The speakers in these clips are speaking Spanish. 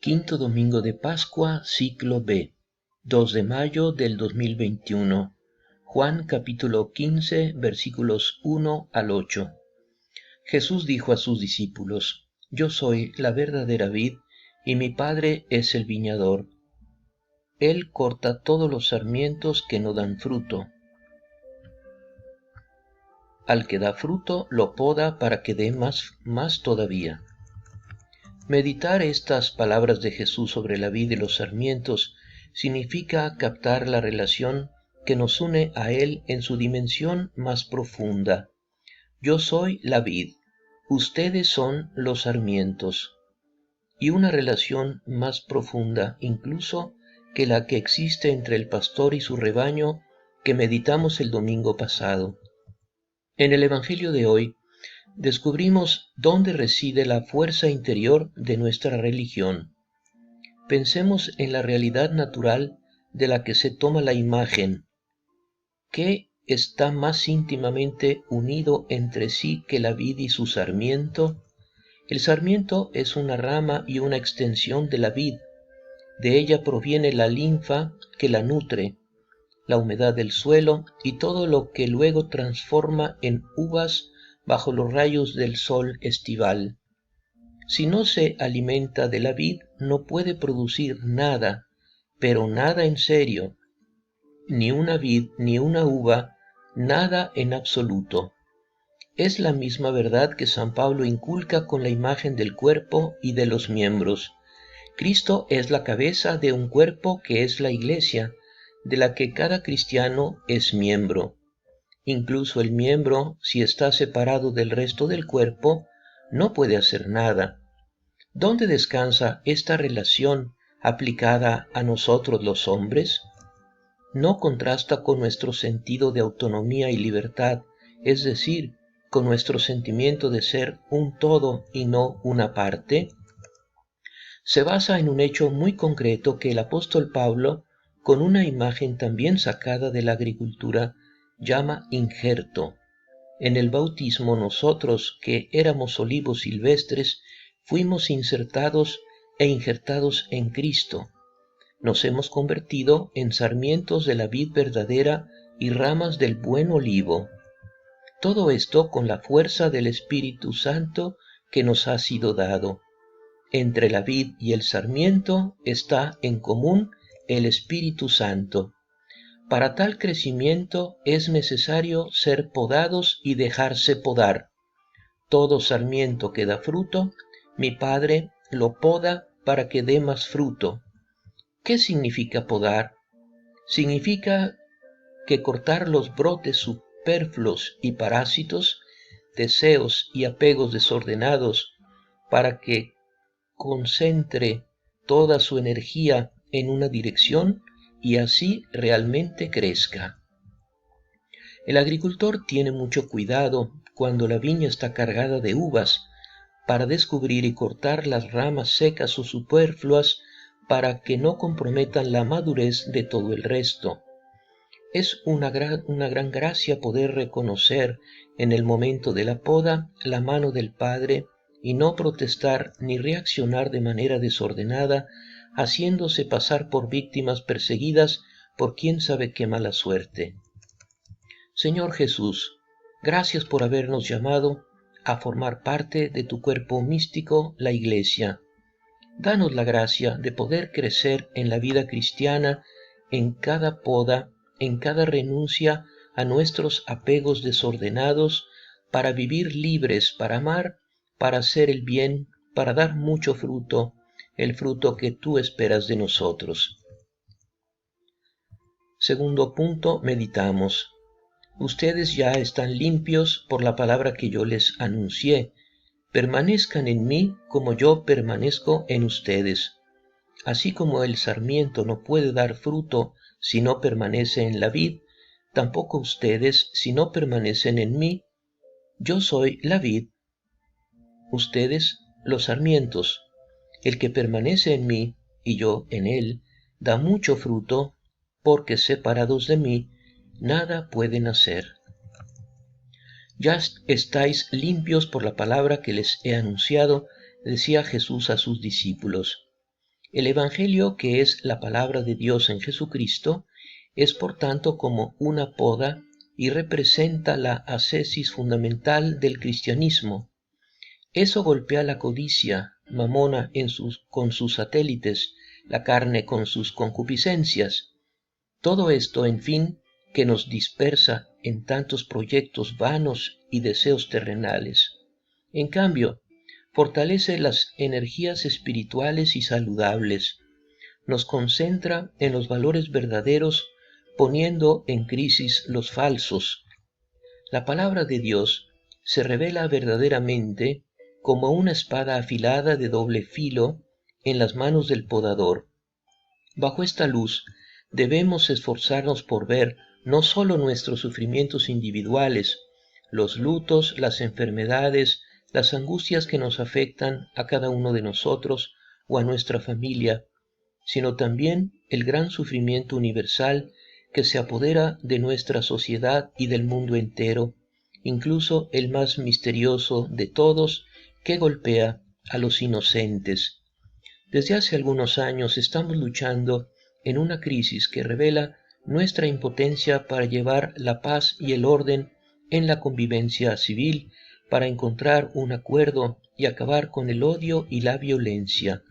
Quinto domingo de Pascua, ciclo B, 2 de mayo del 2021. Juan capítulo 15, versículos 1 al 8. Jesús dijo a sus discípulos: Yo soy la verdadera vid, y mi Padre es el viñador. Él corta todos los sarmientos que no dan fruto. Al que da fruto, lo poda para que dé más todavía. Meditar estas palabras de Jesús sobre la vid y los sarmientos significa captar la relación que nos une a Él en su dimensión más profunda. Yo soy la vid, ustedes son los sarmientos. Y una relación más profunda incluso que la que existe entre el pastor y su rebaño que meditamos el domingo pasado. En el Evangelio de hoy, descubrimos dónde reside la fuerza interior de nuestra religión. Pensemos en la realidad natural de la que se toma la imagen, que está más íntimamente unido entre sí que la vid y su sarmiento. El sarmiento es una rama y una extensión de la vid. De ella proviene la linfa que la nutre, la humedad del suelo y todo lo que luego transforma en uvas bajo los rayos del sol estival. Si no se alimenta de la vid, no puede producir nada, pero nada en serio, ni una vid ni una uva, nada en absoluto. Es la misma verdad que San Pablo inculca con la imagen del cuerpo y de los miembros. Cristo es la cabeza de un cuerpo que es la Iglesia, de la que cada cristiano es miembro. Incluso el miembro, si está separado del resto del cuerpo, no puede hacer nada. ¿Dónde descansa esta relación aplicada a nosotros los hombres? ¿No contrasta con nuestro sentido de autonomía y libertad, es decir, con nuestro sentimiento de ser un todo y no una parte? Se basa en un hecho muy concreto que el apóstol Pablo, con una imagen también sacada de la agricultura, llama injerto. En el bautismo nosotros, que éramos olivos silvestres, fuimos insertados e injertados en Cristo. Nos hemos convertido en sarmientos de la vid verdadera y ramas del buen olivo. Todo esto con la fuerza del Espíritu Santo que nos ha sido dado. Entre la vid y el sarmiento está en común el Espíritu Santo. Para tal crecimiento es necesario ser podados y dejarse podar. Todo sarmiento que da fruto, mi Padre lo poda para que dé más fruto. ¿Qué significa podar? Significa que cortar los brotes superfluos y parásitos, deseos y apegos desordenados, para que concentre toda su energía en una dirección y así realmente crezca. El agricultor tiene mucho cuidado cuando la viña está cargada de uvas para descubrir y cortar las ramas secas o superfluas para que no comprometan la madurez de todo el resto. Es una gran gracia poder reconocer en el momento de la poda la mano del Padre y no protestar ni reaccionar de manera desordenada, haciéndose pasar por víctimas perseguidas por quién sabe qué mala suerte. Señor Jesús, gracias por habernos llamado a formar parte de tu cuerpo místico, la Iglesia. Danos la gracia de poder crecer en la vida cristiana, en cada poda, en cada renuncia a nuestros apegos desordenados, para vivir libres, para amar, para hacer el bien, para dar mucho fruto, el fruto que tú esperas de nosotros. Segundo punto, meditamos. Ustedes ya están limpios por la palabra que yo les anuncié. Permanezcan en mí como yo permanezco en ustedes. Así como el sarmiento no puede dar fruto si no permanece en la vid, tampoco ustedes si no permanecen en mí. Yo soy la vid, ustedes los sarmientos. El que permanece en mí y yo en él, da mucho fruto, porque separados de mí, nada pueden hacer. Ya estáis limpios por la palabra que les he anunciado, decía Jesús a sus discípulos. El Evangelio, que es la palabra de Dios en Jesucristo, es por tanto como una poda y representa la ascesis fundamental del cristianismo. Eso golpea la codicia, Mamona con sus satélites, la carne con sus concupiscencias. Todo esto, en fin, que nos dispersa en tantos proyectos vanos y deseos terrenales. En cambio, fortalece las energías espirituales y saludables, nos concentra en los valores verdaderos, poniendo en crisis los falsos. La palabra de Dios se revela verdaderamente como una espada afilada de doble filo en las manos del podador. Bajo esta luz debemos esforzarnos por ver no solo nuestros sufrimientos individuales, los lutos, las enfermedades, las angustias que nos afectan a cada uno de nosotros o a nuestra familia, sino también el gran sufrimiento universal que se apodera de nuestra sociedad y del mundo entero, incluso el más misterioso de todos, que golpea a los inocentes. Desde hace algunos años estamos luchando en una crisis que revela nuestra impotencia para llevar la paz y el orden en la convivencia civil, para encontrar un acuerdo y acabar con el odio y la violencia.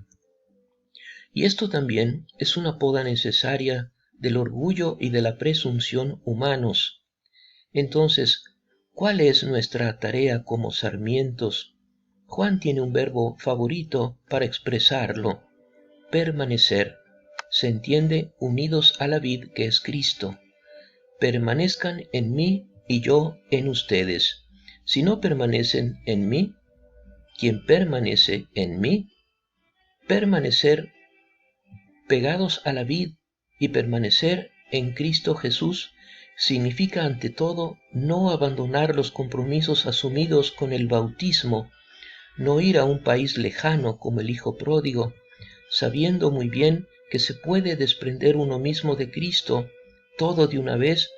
Y esto también es una poda necesaria del orgullo y de la presunción humanos. Entonces, ¿cuál es nuestra tarea como sarmientos? Juan tiene un verbo favorito para expresarlo: permanecer. Se entiende unidos a la vid que es Cristo. Permanezcan en mí y yo en ustedes. Si no permanecen en mí, ¿quién permanece en mí? Permanecer pegados a la vid y permanecer en Cristo Jesús significa ante todo no abandonar los compromisos asumidos con el bautismo, no ir a un país lejano como el hijo pródigo, sabiendo muy bien que se puede desprender uno mismo de Cristo todo de una vez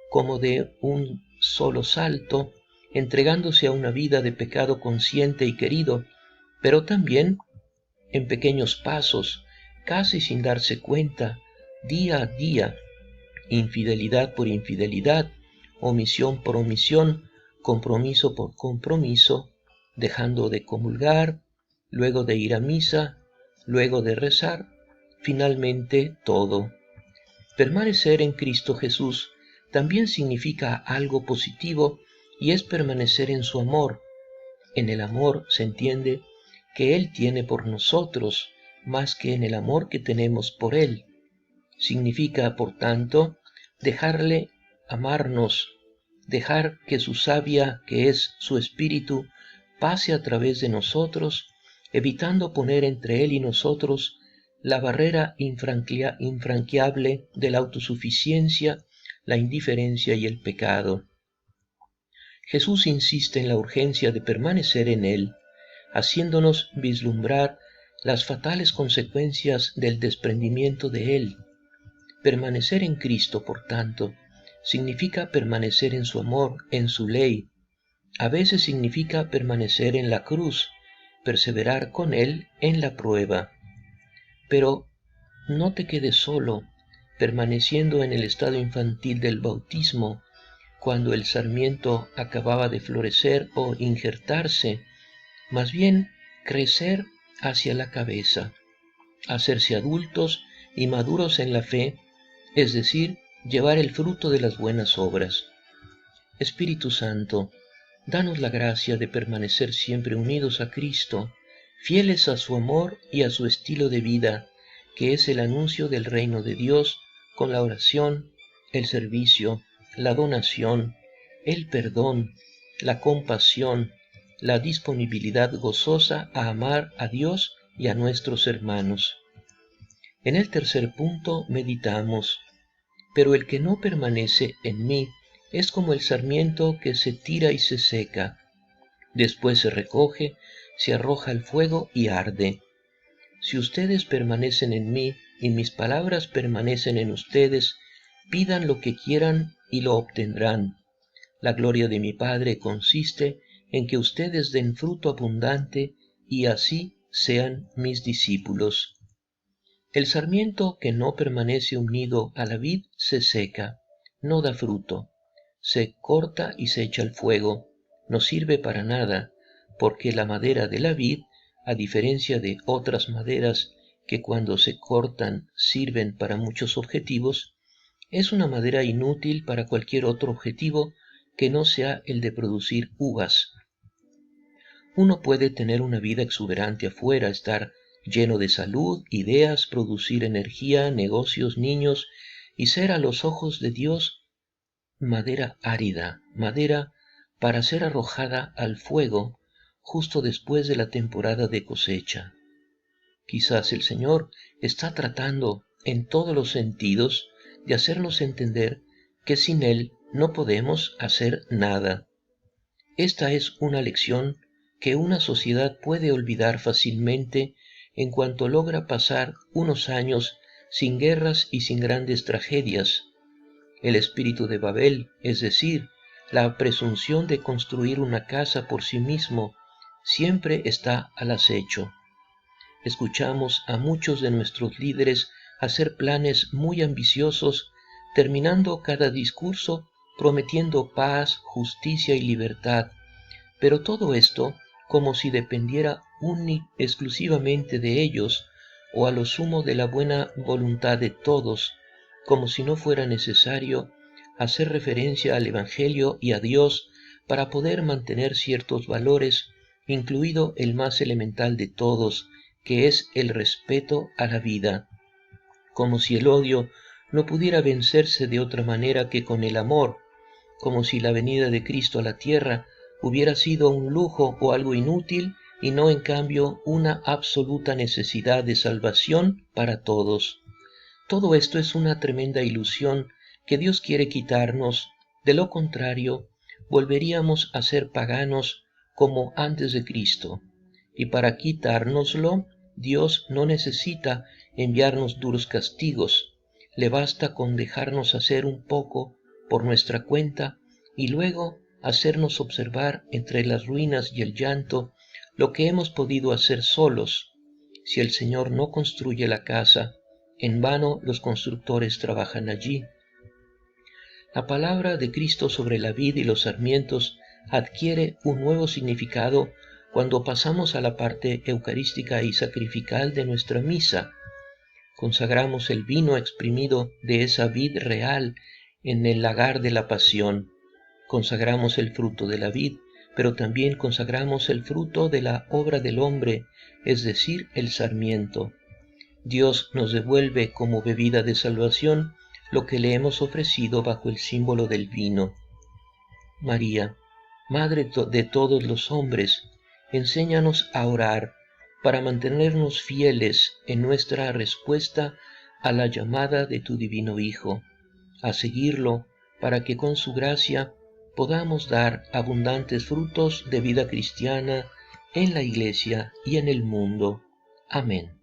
como de un solo salto, entregándose a una vida de pecado consciente y querido, pero también en pequeños pasos, casi sin darse cuenta, día a día, infidelidad por infidelidad, omisión por omisión, compromiso por compromiso, dejando de comulgar, luego de ir a misa, luego de rezar, finalmente todo. Permanecer en Cristo Jesús también significa algo positivo, y es permanecer en su amor. En el amor se entiende que Él tiene por nosotros, más que en el amor que tenemos por Él. Significa, por tanto, dejarle amarnos, dejar que su savia, que es su espíritu, pase a través de nosotros, evitando poner entre Él y nosotros la barrera infranqueable de la autosuficiencia, la indiferencia y el pecado. Jesús insiste en la urgencia de permanecer en Él, haciéndonos vislumbrar las fatales consecuencias del desprendimiento de Él. Permanecer en Cristo, por tanto, significa permanecer en su amor, en su ley. A veces significa permanecer en la cruz, perseverar con Él en la prueba. Pero no te quedes solo, permaneciendo en el estado infantil del bautismo, cuando el sarmiento acababa de florecer o injertarse, más bien crecer hacia la cabeza, hacerse adultos y maduros en la fe, es decir, llevar el fruto de las buenas obras. Espíritu Santo, danos la gracia de permanecer siempre unidos a Cristo, fieles a su amor y a su estilo de vida, que es el anuncio del reino de Dios, con la oración, el servicio, la donación, el perdón, la compasión, la disponibilidad gozosa a amar a Dios y a nuestros hermanos. En el tercer punto meditamos: pero el que no permanece en mí es como el sarmiento que se tira y se seca, después se recoge, se arroja al fuego y arde. Si ustedes permanecen en mí y mis palabras permanecen en ustedes, pidan lo que quieran y lo obtendrán. La gloria de mi Padre consiste en que ustedes den fruto abundante y así sean mis discípulos. El sarmiento que no permanece unido a la vid se seca, no da fruto, se corta y se echa al fuego, no sirve para nada, porque la madera de la vid, a diferencia de otras maderas que cuando se cortan sirven para muchos objetivos, es una madera inútil para cualquier otro objetivo que no sea el de producir uvas. Uno puede tener una vida exuberante afuera, estar lleno de salud, ideas, producir energía, negocios, niños, y ser a los ojos de Dios madera árida, madera para ser arrojada al fuego justo después de la temporada de cosecha. Quizás el Señor está tratando en todos los sentidos de hacernos entender que sin Él no podemos hacer nada. Esta es una lección que una sociedad puede olvidar fácilmente en cuanto logra pasar unos años sin guerras y sin grandes tragedias. El espíritu de Babel, es decir, la presunción de construir una casa por sí mismo, siempre está al acecho. Escuchamos a muchos de nuestros líderes hacer planes muy ambiciosos, terminando cada discurso prometiendo paz, justicia y libertad, pero todo esto como si dependiera exclusivamente de ellos, o a lo sumo de la buena voluntad de todos, como si no fuera necesario hacer referencia al Evangelio y a Dios para poder mantener ciertos valores, incluido el más elemental de todos, que es el respeto a la vida, como si el odio no pudiera vencerse de otra manera que con el amor, como si la venida de Cristo a la tierra hubiera sido un lujo o algo inútil y no en cambio una absoluta necesidad de salvación para todos. Todo esto es una tremenda ilusión que Dios quiere quitarnos, de lo contrario, volveríamos a ser paganos como antes de Cristo, y para quitárnoslo, Dios no necesita enviarnos duros castigos, le basta con dejarnos hacer un poco por nuestra cuenta y luego hacernos observar entre las ruinas y el llanto lo que hemos podido hacer solos. Si el Señor no construye la casa, en vano los constructores trabajan allí. La palabra de Cristo sobre la vid y los sarmientos adquiere un nuevo significado cuando pasamos a la parte eucarística y sacrificial de nuestra misa. Consagramos el vino exprimido de esa vid real en el lagar de la pasión. Consagramos el fruto de la vid, pero también consagramos el fruto de la obra del hombre, es decir, el sarmiento. Dios nos devuelve como bebida de salvación lo que le hemos ofrecido bajo el símbolo del vino. María, Madre de todos los hombres, enséñanos a orar para mantenernos fieles en nuestra respuesta a la llamada de tu divino Hijo, a seguirlo para que con su gracia podamos dar abundantes frutos de vida cristiana en la Iglesia y en el mundo. Amén.